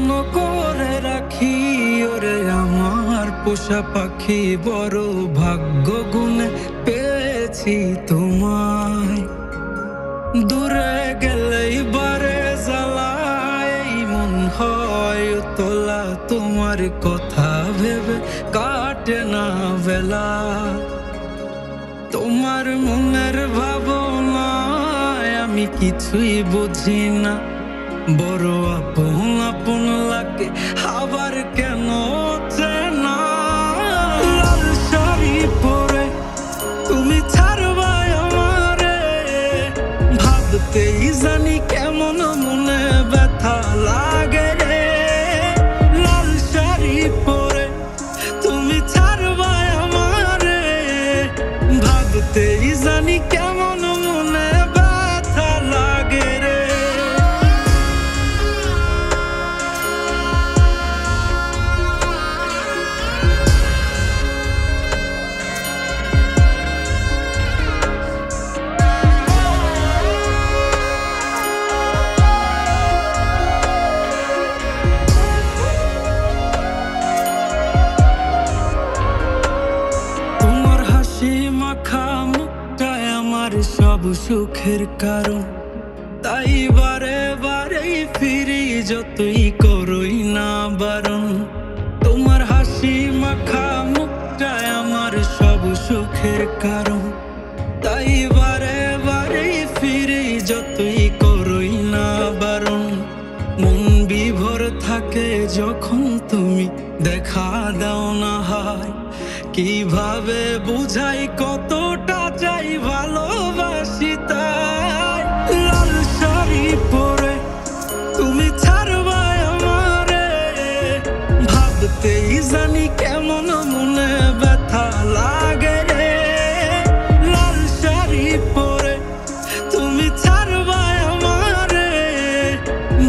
যত্ন করে রাখি ওরে আমার পোষা পাখি, বড় ভাগ্য গুণে পেয়েছি তোমায়। দূরে গেলেই বারে জ্বালায় মন হয় তোলা, তোমার কথা ভেবে কাটে না বেলা। তোমার মনের ভাবনায় আমি কিছুই বুঝি না, বড় আপন আপন লাগে আবার কেন চেনা। লাল শাড়ি পরে তুমি ছাড়বাই আমারে, ভাবতেই জানি কেমন মনে ব্যথা লাগে রে। লাল শাড়ি পরে তুমি ছাড়বাই আমারে, ভাবতেই জানি কেমন মনে ব্যথা লাগে রে। তোমার হাসি মাখা মুখটায় আমার সব সুখের কারণ, তাই বারে বারে ফিরি যতই করই না বারণ। তোমার হাসি মাখা মুখটায় আমার সব সুখের কারণ, তাই বারে বারে ফিরি যতই করই না বারণ। মন বিভোর থাকে যখন তুমি দেখা দাও না হায়, কিভাবে বুঝাই কতটা চাই ভালোবাসি তাই। লাল শাড়ি পরে তুমি ছাড়বাই আমারে, ভাবতেই জানি কেমন মনে ব্যথা লাগে রে। লাল শাড়ি পরে তুমি ছাড়বাই আমারে,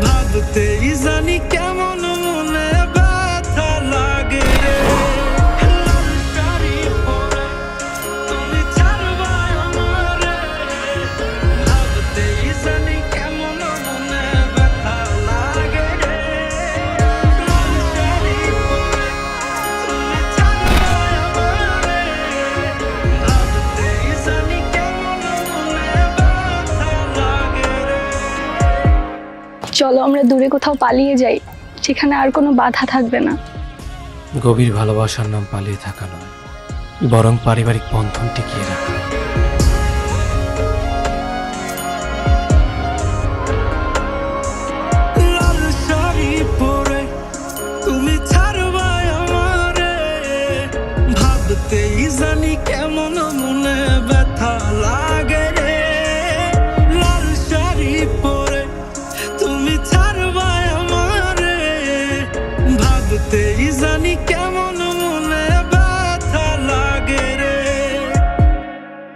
ভাবতেই জানি কেমন মনে ব্যথা লাগে রে। লাল শাড়ি পরে তুমি ছাড়বাই আমারে, ভাবতেই জানি কেমন মনে ব্যথা লাগে রে। লাল শাড়ি পরে তুমি ছাড়বাই আমারে, ভাবতেই জানি কেমন মনে ব্যথা লাগে রে। চলো আমরা দূরে কোথাও পালিয়ে যাই, যেখানে আর কোনো বাধা থাকবে না। গভীর ভালোবাসার নাম পালিয়ে থাকা নয়, বরং পারিবারিক বন্ধন টিকিয়ে রাখা। লাল শাড়ি পরে তুমি ছাড়বাই আমারে, ভাবতেই জানি কেমন মনে ব্যথা লাগে।